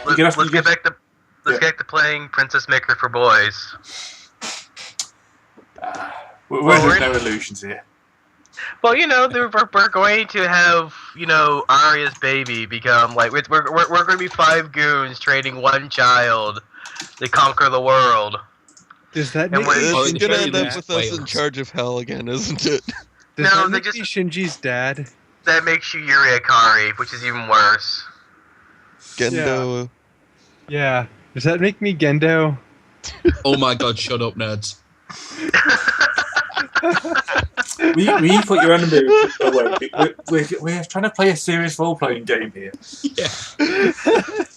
let's get back to playing Princess Maker for boys. We're under no illusions here. Well, we're going to have, Arya's baby become like we're going to be 5 goons trading one child to conquer the world. Does that make it's gonna end up with us in charge of hell again, isn't it? Does that make me Shinji's dad? That makes you Yuri Akari, which is even worse. Gendo. Yeah. Does that make me Gendo? Oh my god, shut up, nerds. We put your enemy away. We're trying to play a serious role-playing game here. Yeah.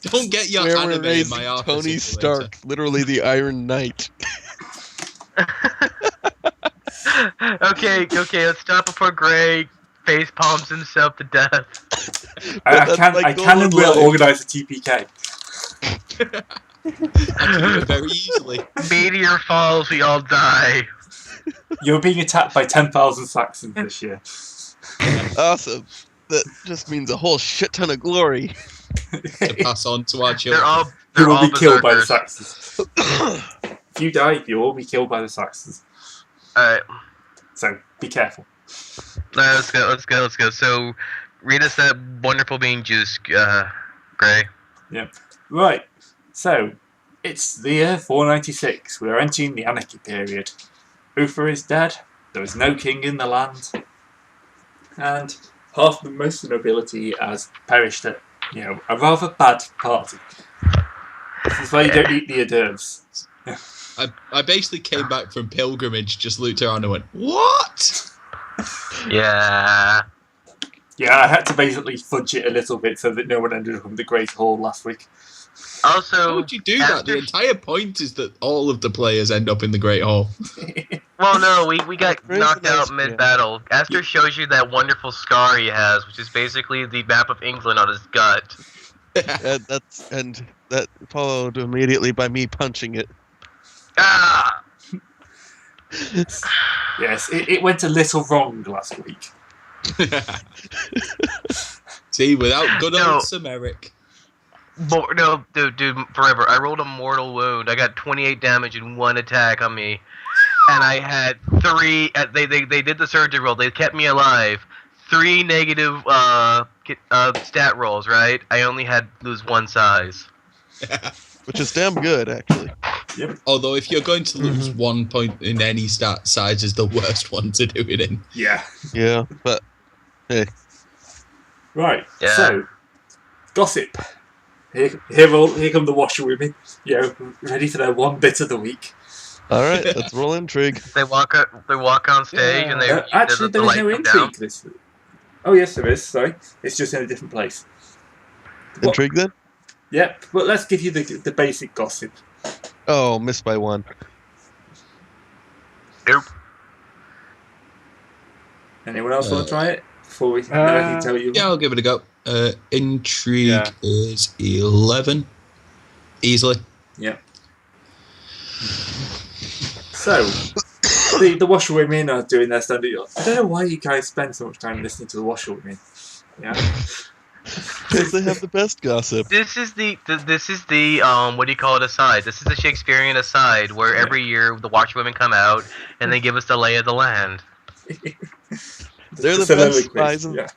Don't get your anime in my office. Tony Stark, literally the Iron Knight. Okay, let's stop before Greg face palms himself to death. I can and will organise a TPK. I can do it very easily. Meteor falls, we all die. You're being attacked by 10,000 Saxons this year. Awesome. That just means a whole shit ton of glory. To pass on to our children. You will be killed by the Saxons. If you die, you'll all be killed by the Saxons. Alright. So, be careful. Let's go. So, read us that wonderful bean juice, Gray. Yeah. Right. So, it's the year 496. We are entering the Anarchy period. Uther is dead. There is no king in the land. And most of the nobility has perished at, a rather bad party. This is why you don't eat the hors d'oeuvres. I basically came back from pilgrimage, just looked around and went, what? Yeah. Yeah, I had to basically fudge it a little bit so that no one ended up in the Great Hall last week. Also, how would you do that? The entire point is that all of the players end up in the Great Hall. Well, no, we got knocked out mid-battle. Aster shows you that wonderful scar he has, which is basically the map of England on his gut. and that followed immediately by me punching it. Ah! Yes, it went a little wrong last week. See, without good old Sameric. No, dude, forever. I rolled a mortal wound. I got 28 damage in one attack on me. And I had 3... They did the surgery roll. They kept me alive. 3 negative stat rolls, right? I only had to lose 1 size. Which is damn good, actually. Yep. Although if you're going to lose 1 point in any stat, size is the worst one to do it in. Yeah. Yeah, but... Hey. Right, yeah. So... Gossip. Here come the washerwomen. Ready for their one bit of the week. All right, let's roll intrigue. They walk on stage and they actually there is no intrigue this week. Oh yes, there is. Sorry, it's just in a different place. Intrigue then? Yep, but let's give you the basic gossip. Oh, missed by 1. Nope. Anyone else want to try it before I can tell you? Yeah, I'll give it a go. Intrigue is 11. Easily. Yeah. So, the washerwomen are doing their standard. I don't know why you guys spend so much time listening to the washerwomen. Yeah. Because they have the best gossip. This is the what do you call it, aside? This is the Shakespearean aside where every year the washerwomen come out and they give us the lay of the land. They're the best spies. Yeah.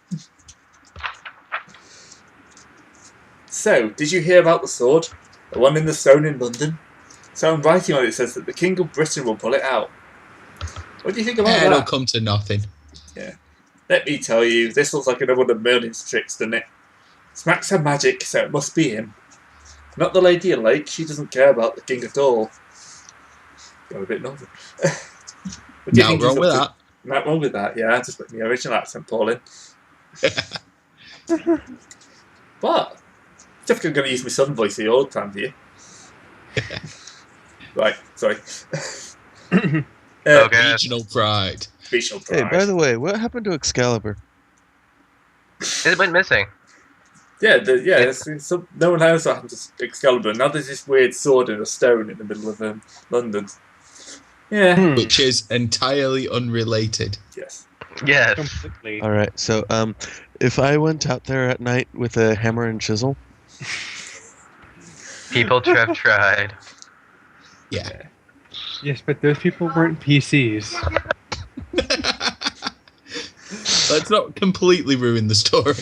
So, did you hear about the sword? The one in the stone in London? So I'm writing on it, says that the King of Britain will pull it out. What do you think about that? It'll come to nothing. Yeah. Let me tell you, this looks like another one of Merlin's tricks, doesn't it? Smacks of magic, so it must be him. Not the Lady of Lake, she doesn't care about the king at all. Got a bit northern. Not wrong with that. Not wrong with that, yeah. Just put the original accent, Paul, in. But, definitely going to use my southern voice here all the time, do you? Right, sorry. Okay. Regional pride. Regional pride. Hey, by the way, what happened to Excalibur? It went missing. Yeah, no one knows what happened to Excalibur. Now there's this weird sword in a stone in the middle of London. Yeah. Which is entirely unrelated. Yes. Yes. Completely. All right, so if I went out there at night with a hammer and chisel, People have tried. Yeah. Yes, but those people weren't PCs. Let's not completely ruin the story.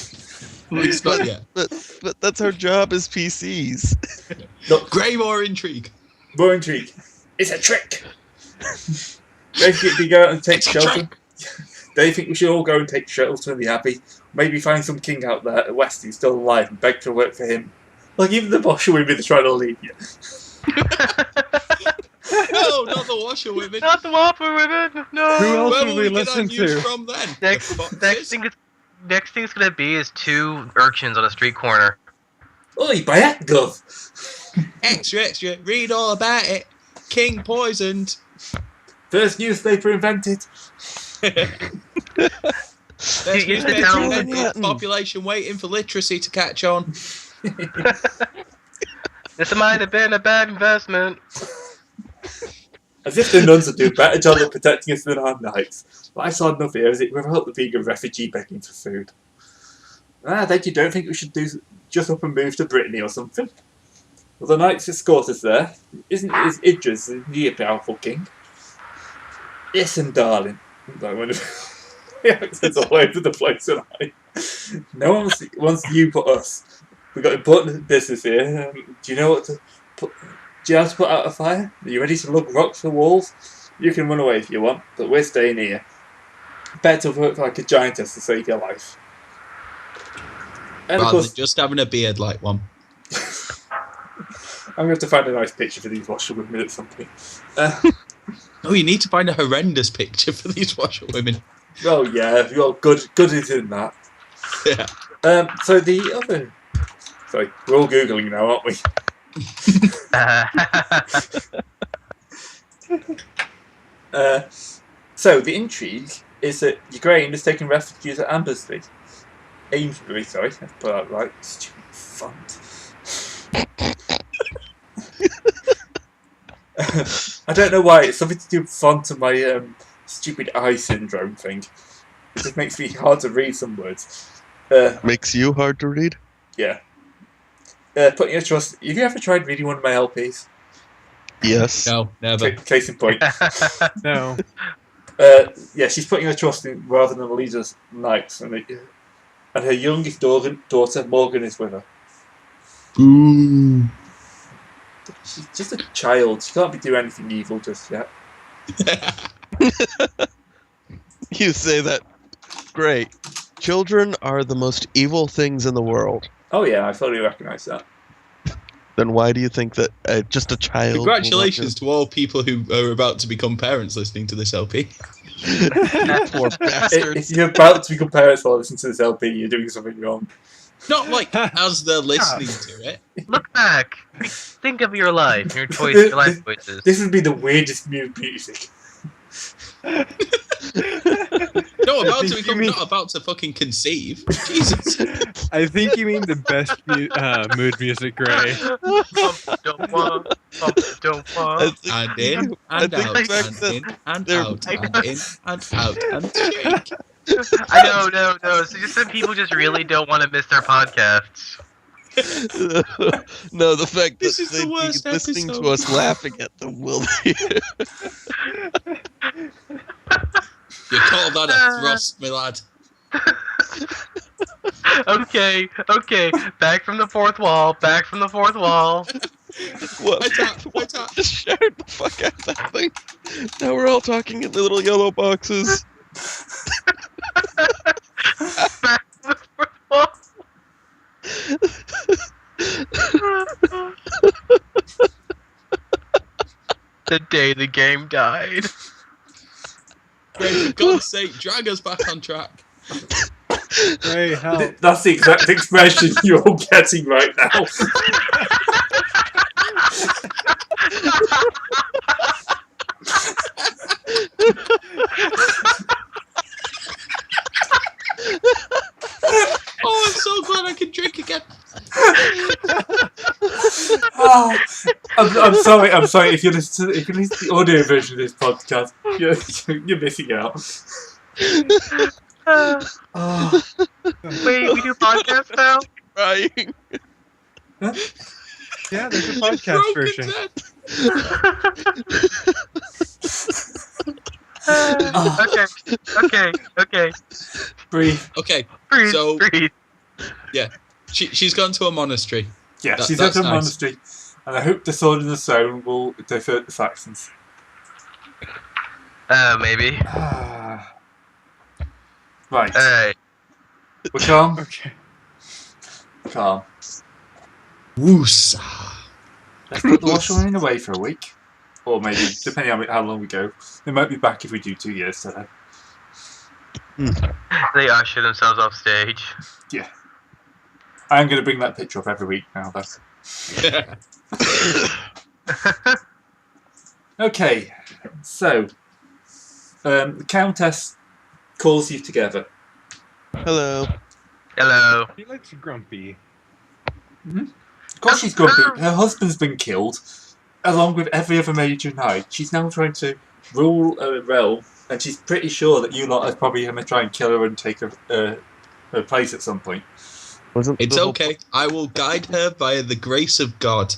At least not yet. But that's our job as PCs. Look, Grey, more intrigue. more intrigue. It's a trick. Don't think we go out and take It's a shelter? trick. Don't you think we should all go and take shelter in the Abbey? Maybe find some king out there at West who's still alive and beg to work for him. Like even the Washerwomen are trying to leave you. No, not the Washerwomen. Not the Washerwomen. No. Who else Where would will we we get listen our news to? from then? Next thing's gonna be is 2 urchins on a street corner. Oi, by that gov. Extra, read all about it. King poisoned. First newspaper invented. There's You sit newspaper down. invented, population waiting for literacy to catch on. This might have been a bad investment. As if the nuns would do a better job of protecting us than our knights. Life's hard enough here as it without the being a refugee begging for food. Then you don't think we should just up and move to Brittany or something? Well, the knights escort us there. Isn't Idris the powerful king? Listen, darling. Like one of the accents all over the place tonight. No one wants you but us. We've got important business here. Do you know what to put? Do you know how to put out a fire? Are you ready to lug rocks for walls? You can run away if you want, but we're staying here. Better work like a giantess to save your life. And of Rather course, than just having a beard like one. I'm going to find a nice picture for these washerwomen at some point. Oh, you need to find a horrendous picture for these Washerwomen. Oh yeah, you're good is in that. Yeah. So the other... Sorry, we're all Googling now, aren't we? So the intrigue is that Ukraine is taking refugees at Ambersley. Amesbury, sorry, let's put that right. Stupid font. I don't know why, it's something to do with font and my stupid eye syndrome thing. It just makes me hard to read some words. Makes you hard to read? Yeah. Putting your trust... Have you ever tried reading one of my LPs? Yes. No, never. Case in point. No. Yeah, she's putting her trust in rather than Elisa's knights, and her youngest daughter Morgan is with her. Ooh. She's just a child. She can't be doing anything evil just yet. You say that. Great. Children are the most evil things in the world. Oh yeah, I fully recognise that. Then why do you think that just a child... Congratulations to all people who are about to become parents listening to this LP. Poor bastards. If you're about to become parents while listening to this LP, you're doing something wrong. Not like as they're listening to it. Look back. Think of your life, your choices, your life choices. This would be the weirdest music. No, not about to fucking conceive. Jesus. I think you mean the best mood music, Gray. And in, and out, and in, and out, and in, and out, and shake. I know, no. So just some people just really don't want to miss their podcasts. No, the fact This that is the they'd be worst listening episode. to us laughing at them will be... You call that a thrust, my lad. Okay. Back from the fourth wall. What? What's that? Just shared the fuck out of that thing. Now we're all talking in the little yellow boxes. Back from the fourth wall. The day the game died. Gray, for God's sake, drag us back on track. Gray, help. That's the exact expression you're all getting right now. Oh, I'm so glad I can drink again. Oh, I'm sorry. If you listen to the audio version of this podcast, you're missing out. Oh. Wait, we do podcasts now? Crying. Yeah, there's a podcast version. Okay. Breathe. Okay, Breathe, so breathe. yeah, she's gone to a monastery. Yeah, she's That's at a nice. monastery, and I hope the sword in the stone will divert the Saxons. Maybe. Right. Alright. We're calm. Okay. Calm. Woosa. Let's put the washerwomen away for a week, or maybe depending on how long we go. They might be back if we do 2 years. So They usher themselves off stage. yeah, I'm going to bring that picture up every week now. Though. Okay, so the Countess calls you together. Hello. Hello. He looks grumpy. Of course she's grumpy. Her husband's been killed, along with every other major knight. She's now trying to rule a realm, and she's pretty sure that you lot are probably going to try and kill her and take her place at some point. It's okay. I will guide her via the grace of God.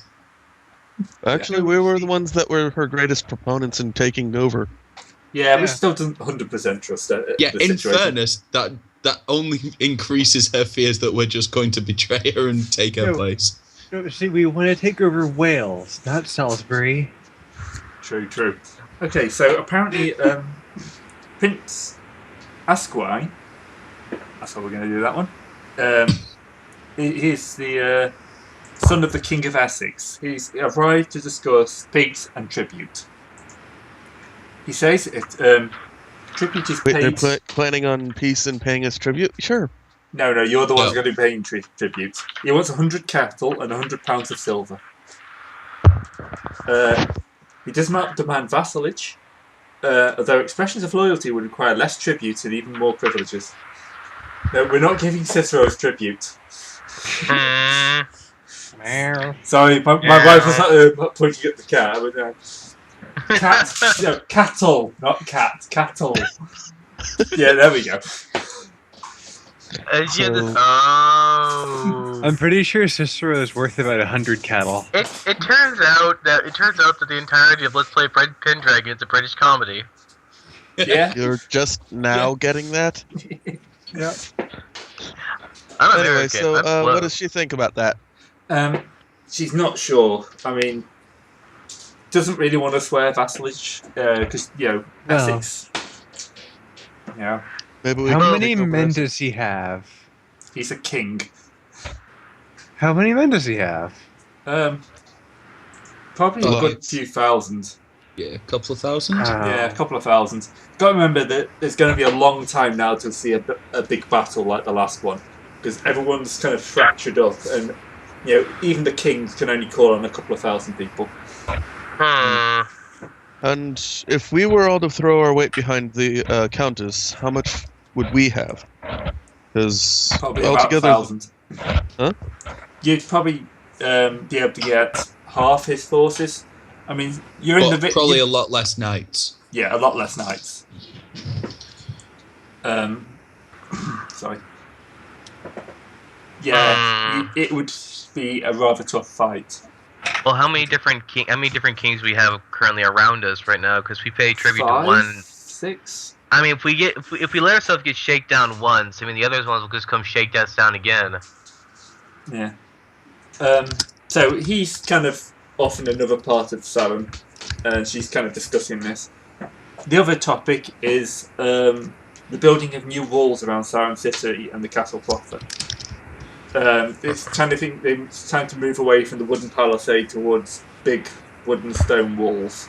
Actually, we were the ones that were her greatest proponents in taking over. Yeah, we still don't 100% trust her. Yeah, the in situation. fairness, that only increases her fears that we're just going to betray her and take her No. place. No, see, we want to take over Wales, not Salisbury. True. Okay, so apparently Prince Asquine, that's how we're going to do that one, he's the son of the King of Essex. He's arrived to discuss peace and tribute. He says tribute is Wait, paid... they're planning on peace and paying us tribute? Sure. No, you're the ones No. going to be paying tribute. He wants 100 cattle and 100 pounds of silver. He does not demand vassalage, although expressions of loyalty would require less tribute and even more privileges. No, we're not giving Cicero's tribute. Sorry, my wife was pointing at the cat. But, cattle, not cat. Cattle. Yeah, there we go. I'm pretty sure Cicero is worth about 100 cattle. It turns out that the entirety of Let's Play Pendragon is a British comedy. Yeah. You're just now getting that? Yeah. I'm Anyway, American. so that's slow. what does she think about that? She's not sure. I mean, doesn't really want to swear vassalage because Essex. Maybe we How can many take over men this. does he have? He's a king. How many men does he have? Probably a Lots. good few thousand. Yeah, a couple of thousand. Yeah, a couple of thousand. Got to remember that there's going to be a long time now to see a big battle like the last one, because everyone's kind of fractured up, and even the kings can only call on a couple of thousand people. And if we were all to throw our weight behind the Countess, how much would we have? Because Probably about altogether, 1,000. Huh? You'd probably be able to get half his forces. I mean, you're in the Probably a lot less knights. Yeah, a lot less knights. Sorry. Yeah, it would be a rather tough fight. Well, how many different kings we have currently around us right now? Because we pay tribute to 1, 6. I mean, if we let ourselves get shaken down once, I mean, the other ones will just come shake us down again. Yeah. So he's kind of off in another part of Sarum, and she's kind of discussing this. The other topic is the building of new walls around Sarum City and the castle proper. It's kind of it's time to move away from the wooden palisade towards big wooden stone walls.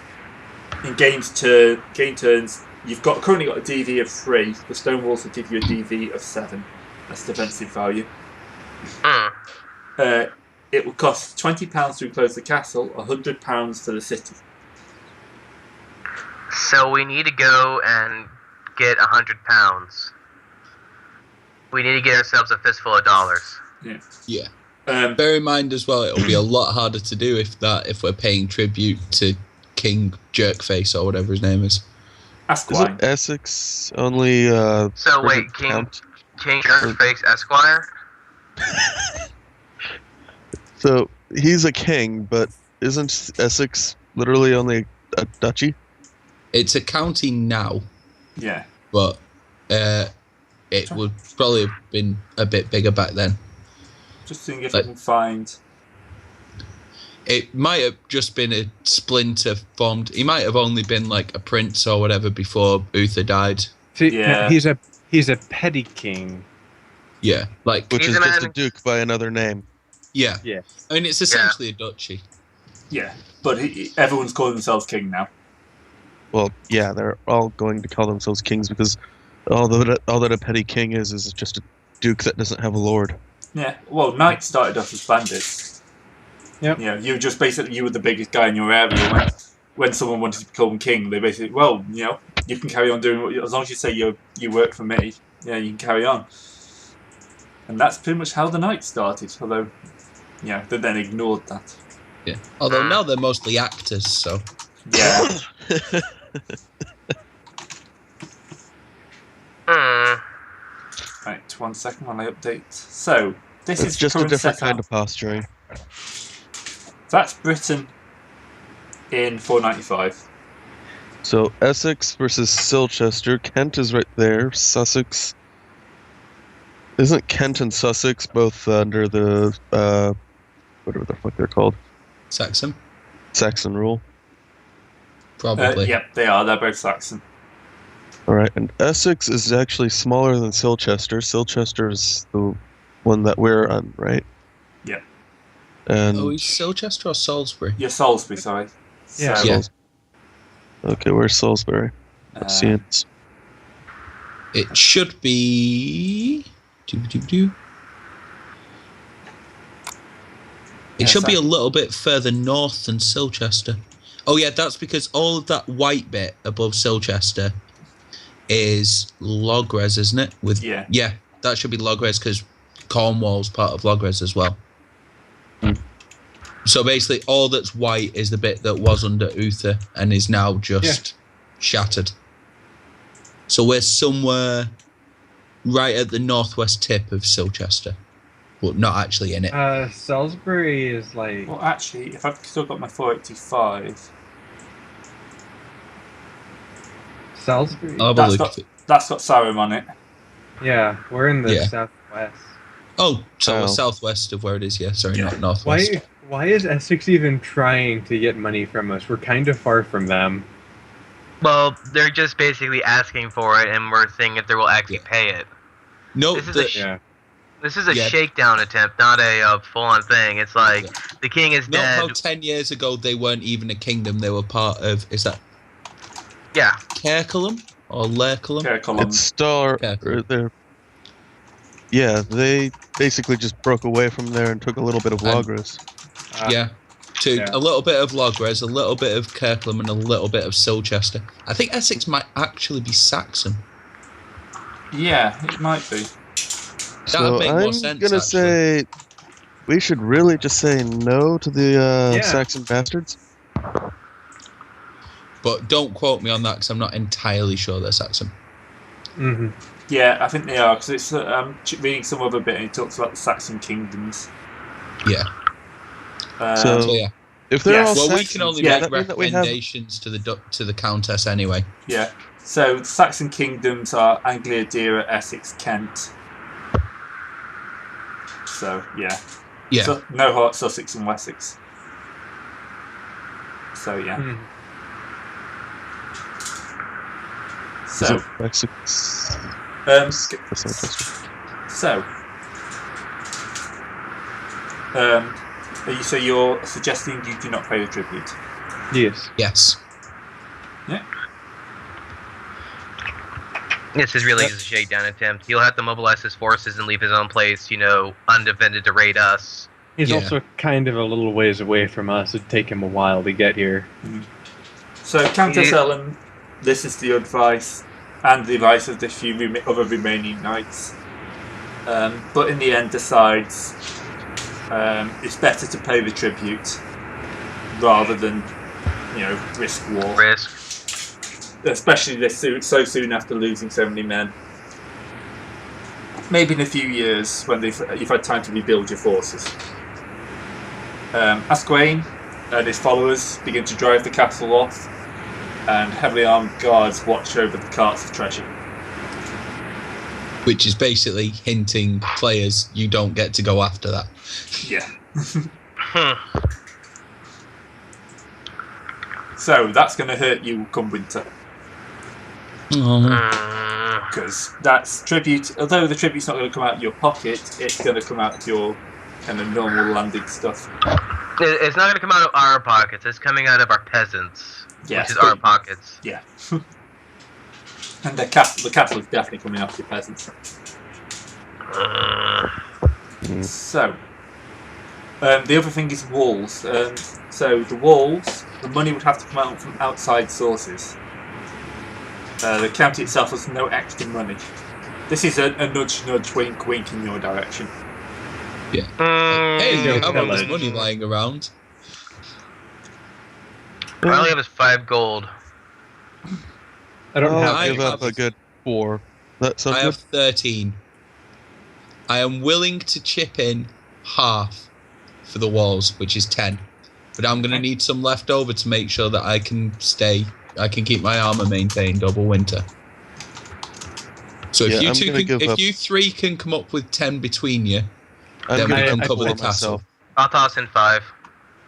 In gain turns, you've currently got a DV of 3. The stone walls will give you a DV of 7. That's defensive value. It will cost £20 to enclose the castle, £100 for the city. So we need to go and get £100. We need to get ourselves a fistful of dollars. Yeah. Bear in mind as well, it'll be a lot harder to do if we're paying tribute to King Jerkface or whatever his name is. Ask is why. it Essex only? So wait, King Jerkface Esquire? So he's a king, but isn't Essex literally only a duchy? It's a county now, Yeah. but it would probably have been a bit bigger back then. Just seeing if I can find. It might have just been a splinter formed. He might have only been like a prince or whatever before Uther died. See, Yeah. he's a petty king. Yeah, like Which He's is a just man- a duke by another name. yeah. Yes. I mean, it's essentially a duchy. Yeah, but everyone's calling themselves king now. Well, yeah, they're all going to call themselves kings because all that a petty king is just a duke that doesn't have a lord. Yeah. Well, knights started off as bandits. Yep. You know, you were the biggest guy in your area. When someone wanted to become king, they basically, well, you know, you can carry on doing what as long as you say you work for me. Yeah, you can carry on. And that's pretty much how the knights started. Although, yeah, they then ignored that. Yeah. Although now they're mostly actors, so Yeah. Right, 1 second while I update. So this It's is just a current different setup. kind of posturing. That's Britain in 495. So Essex versus Silchester. Kent is right there. Sussex. Isn't Kent and Sussex both under the whatever the fuck they're called? Saxon, Saxon rule. probably. Yep, they are. They're both Saxon. All right, and Essex is actually smaller than Silchester. Silchester is the one that we're on, right? Yeah. And Oh, is Silchester or Salisbury? Yeah, Salisbury, sorry. Yeah. So, Yeah. okay, where's Salisbury? I'm seeing it. It should be. It Yeah, should be so- a little bit further north than Silchester. Oh yeah, that's because all of that white bit above Silchester is Logres, isn't it? Yeah. That should be Logres because Cornwall's part of Logres as well. So basically, all that's white is the bit that was under Uther and is now just shattered. So we're somewhere right at the northwest tip of Silchester, but not actually in it. Salisbury is like. Well, actually, if I've still got my 485, Salisbury. I'll have a that's look got- at it. that's got Sarum on it. Yeah, we're in the Yeah. southwest. Oh, so Oh. we're southwest of where it is. Yeah, sorry, Yeah. not northwest. Why is Essex even trying to get money from us? We're kind of far from them. Well, they're just basically asking for it, and we're seeing if they will actually pay it. No, This is the, a sh- Yeah. This is a Yeah. shakedown attempt, not a full-on thing. It's like the king is not dead. how 10 years ago they weren't even a kingdom. They were part of. Is that Yeah, Caerculum or Laerculum? It's Star. Okay. They're, yeah, they basically just broke away from there and took a little bit of And- Logres. Yeah. To Yeah. a little bit of Logres, a little bit of Caerculum, and a little bit of Silchester. I think Essex might actually be Saxon. Yeah, it might be. So make more I'm sense, gonna actually. say we should really just say no to the Yeah. Saxon bastards. But don't quote me on that because I'm not entirely sure they're Saxon. Mm-hmm. Yeah, I think they are because it's reading some other bit and it talks about the Saxon kingdoms. Yeah. So- So yeah. If they're Yes. all Well, we Saxons, can only yeah, make that mean that we have recommendations to the Countess anyway. Yeah. So Saxon kingdoms are Anglia, Deira, Essex, Kent. So yeah. Yeah. So, no Hart, Sussex, and Wessex. So yeah. Mm-hmm. So Essex. so so you're suggesting you do not pay the tribute? Yes. Yes. this is really just a shakedown attempt. He'll have to mobilize his forces and leave his own place, undefended to raid us. He's Yeah. also kind of a little ways away from us. It'd take him a while to get here. So Countess Yeah. Ellen listens to your advice and the advice of the few other remaining knights, but in the end decides it's better to pay the tribute rather than risk war, Risk. especially so soon after losing so many men. Maybe in a few years when you've had time to rebuild your forces. Asquane and his followers begin to drive the castle off, and heavily armed guards watch over the carts of treasure. Which is basically hinting players you don't get to go after that. Yeah. Hmm. So that's going to hurt you come winter, Oh. because that's tribute. Although the tribute's not going to come out of your pocket, it's going to come out of your kind of normal landing stuff. It's not going to come out of our pockets. It's coming out of our peasants, Yes, which is our but- pockets. Yeah. And the castle is definitely coming after your peasants. So, the other thing is walls. So the walls, the money would have to come out from outside sources. The county itself has no extra money. This is a nudge, nudge, wink, wink in your direction. Yeah. Hey, you have all this pillage. money lying around. All I only have is 5 gold. I don't have. I I'll give up have- a good 4. That sounds I good. have 13. I am willing to chip in half for the walls, which is 10. But I'm going to need some left over to make sure that I can keep my armor maintained over winter. So Yeah, if you I'm two gonna can, give if up- you three can come up with 10 between you, I'm then we gonna can go cover the for castle. myself. I'll toss in 5.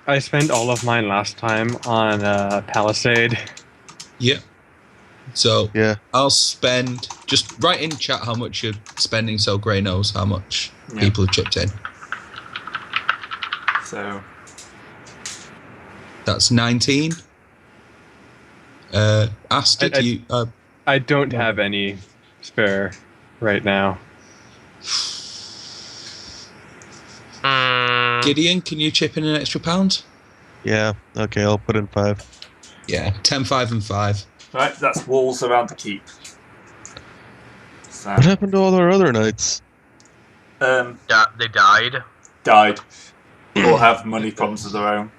I spent all of mine last time on Palisade. Yeah. So Yeah. I'll spend, just write in chat how much you're spending so Gray knows how much Yeah. people have chipped in. So, That's 19. Asta, I- do you... I don't have any spare right now. Gideon, can you chip in an extra pound? Yeah. Okay, I'll put in 5. Yeah, 10, 5 and 5. right, that's walls around the keep. So, What happened to all our other knights? They died. died or have money problems of their own.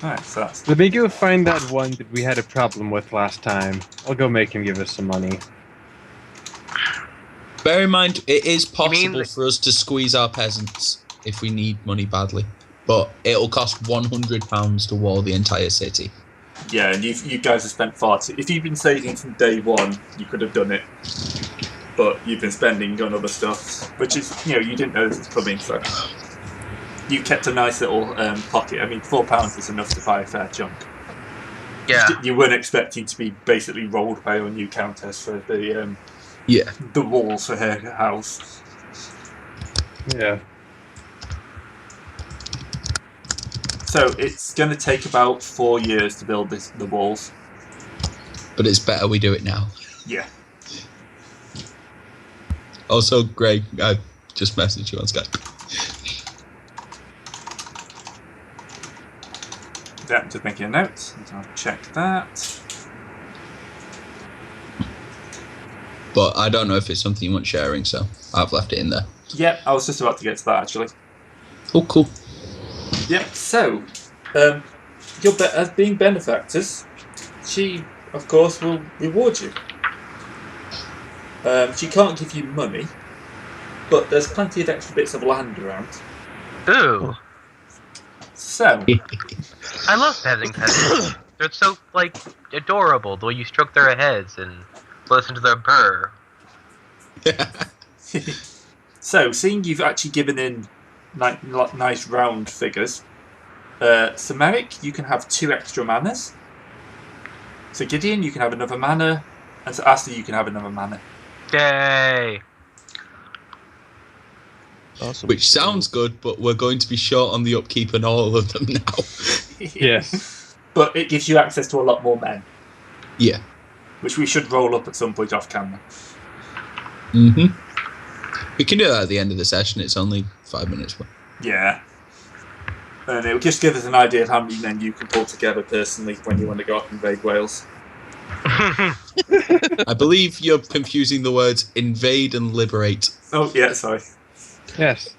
Alright, so that's Let me go find that one that we had a problem with last time. I'll go make him give us some money. Bear in mind, it is possible mean- for us to squeeze our peasants if we need money badly. But it'll cost £100 to wall the entire city. yeah, and you guys have spent far too. If you've been saving from day one, you could have done it. But you've been spending on other stuff, which is, you didn't know this was coming, so you kept a nice little pocket. I mean, £4 is enough to buy a fair chunk. Yeah. You weren't expecting to be basically rolled by your new countess for the Yeah. the walls for her house. Yeah. So it's going to take about 4 years to build the walls. But it's better we do it now. Yeah. Also, Greg, I just messaged you on Skype. Yeah, just making a note. So I'll check that. But I don't know if it's something you want sharing, so I've left it in there. Yep, I was just about to get to that actually. Oh, cool. Yep, so, as being benefactors, she, of course, will reward you. She can't give you money, but there's plenty of extra bits of land around. Ooh. So, I love petting peasants. They're so, adorable, the way you stroke their heads and listen to their purr. so seeing you've actually given in nice round figures, so Merrick, you can have 2 extra manas. So Gideon, you can have another mana, and so Asta, you can have another mana. Yay! Awesome. Which sounds good, but we're going to be short on the upkeep on all of them now. Yes. But it gives you access to a lot more men, Yeah. which we should roll up at some point off camera. We can do that at the end of the session. It's only 5 minutes. Yeah. And it will just give us an idea of how many men you can pull together personally when you want to go up and invade Wales. I believe you're confusing the words invade and liberate. Oh, yeah, sorry. Yes.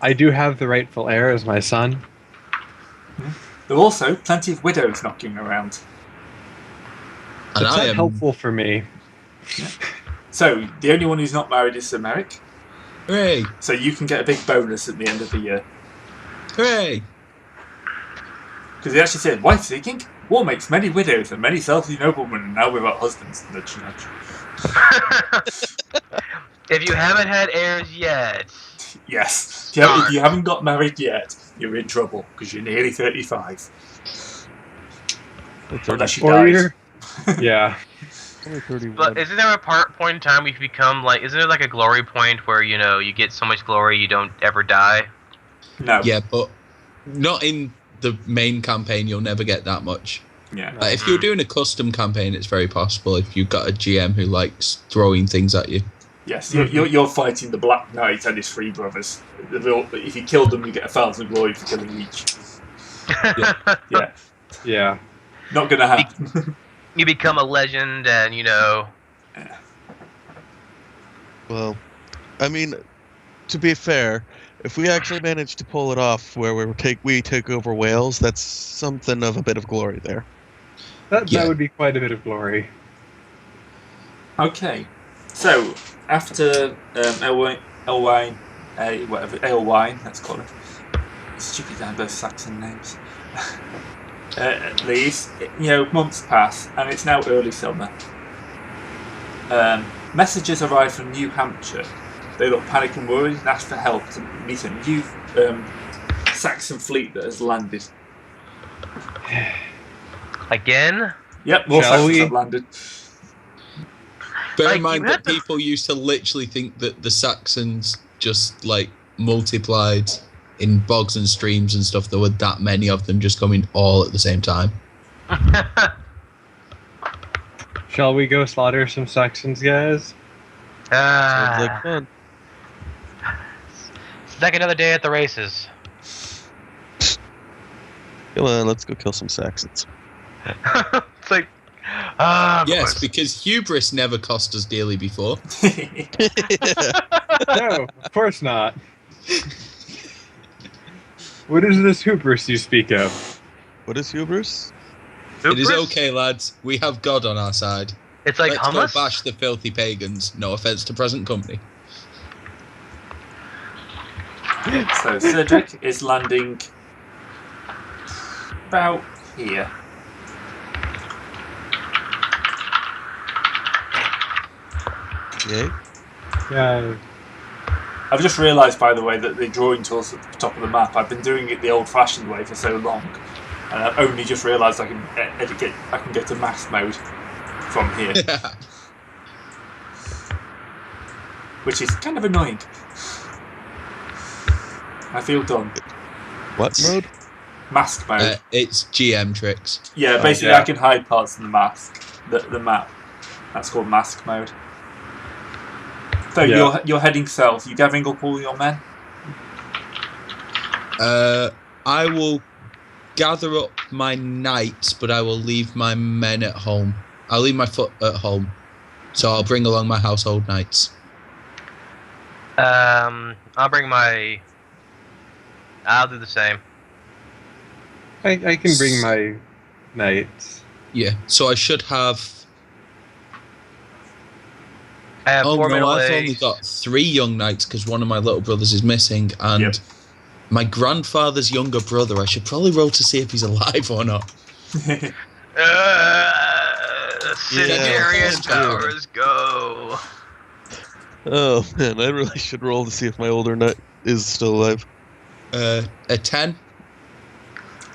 I do have the rightful heir as my son. There are also plenty of widows knocking around. And It's I not am helpful for me. So, the only one who's not married is Sir Merrick. Hooray! So you can get a big bonus at the end of the year. Hooray! Because he actually said, wife seeking? War makes many widows and many wealthy noblemen, and now without husbands. Nudge, nudge. If you haven't had heirs yet, Yes. Start. If you haven't got married yet, you're in trouble because you're nearly 35. Unless you Or died. you're, yeah. Only 31. but isn't there a point in time where you become like? Isn't there like a glory point where you get so much glory you don't ever die? No. Yeah, but not in the main campaign. You'll never get that much. Yeah. Like, if you're doing a custom campaign, it's very possible if you've got a GM who likes throwing things at you. Yes, you're fighting the Black Knight and his three brothers. If you kill them, you get 1,000 glory for killing each. Yeah. Yeah. Not gonna happen. You become a legend, and Well, I mean, to be fair, if we actually manage to pull it off where we take over Wales, that's something of a bit of glory there. That Yeah. would be quite a bit of glory. Okay. So, after Elwine, let's call it. Stupid Anglo-Saxon names. Leaves, months pass, and it's now early summer. Messages arrive from New Hampshire. They look panicked and worried and ask for help to meet a new Saxon fleet that has landed. again. Yep, more Shall Saxons we? have landed. Bear Like, in mind you that have to- people used to literally think that the Saxons just like multiplied in bogs and streams and stuff. There were that many of them just coming all at the same time. Shall we go slaughter some Saxons, guys? Sounds like fun. It's like another day at the races. Come on, let's go kill some Saxons. It's like, of Yes, course. because hubris never cost us dearly before. No, of course not. What is this hubris you speak of? What is hubris? It is Hubris? okay, lads. We have God on our side. It's like Let's hummus. go bash the filthy pagans. No offense to present company. So, Cedric is landing about here. Yay. Yeah. I've just realised, by the way, that the drawing tools at the top of the map, I've been doing it the old-fashioned way for so long, and I've only just realised I can get to max mode from here, which is kind of annoying. I feel dumb. What mode? Mask mode. It's GM tricks. Yeah, basically yeah. I can hide parts of the mask, the map. That's called mask mode. So Yeah. you're heading south. You gathering up all your men? I will gather up my knights, but I will leave my men at home. I'll leave my foot at home. So I'll bring along my household knights. I'll bring my. I'll do the same. I can bring my knights. Yeah, so I should have... I have Oh four no, I've only middle-aged. got 3 young knights because one of my little brothers is missing, and Yep. my grandfather's younger brother. I should probably roll to see if he's alive or not. Centurion Yeah. powers go. Oh man, I really should roll to see if my older knight is still alive. A 10.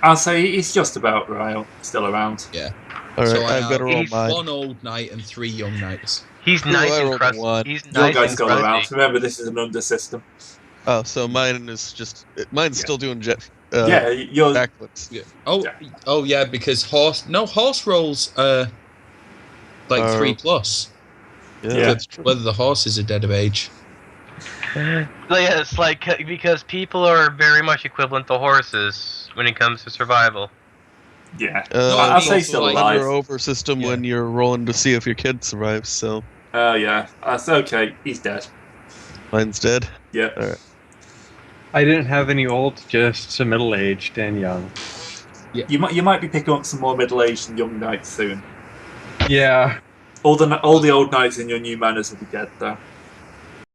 I'll say he's just about right, still around. Yeah. All right, So I I've got to roll have mine. 1 old knight and 3 young knights. He's Ooh, nice I and rolled a crusty. one. He's Your nice guy's and still crusty. around. Remember, this is an under system. Oh, so mine is just mine's Yeah. still doing jet. Yeah, you're. Backflips. Yeah. Oh, Yeah. oh yeah, because horse rolls like Are- 3+. Yeah, Yeah. that's true. Whether the horse is a dead of age. But yeah, it's like because people are very much equivalent to horses when it comes to survival. Yeah. Uh, I'll it's say also still like- alive. under over system Yeah. when you're rolling to see if your kid survives. So Yeah. That's okay. He's dead. mine's dead. Yeah. I didn't have any old, just some middle-aged and young. You might be picking up some more middle-aged and young knights soon. Yeah. All the old knights in your new manors will be dead though.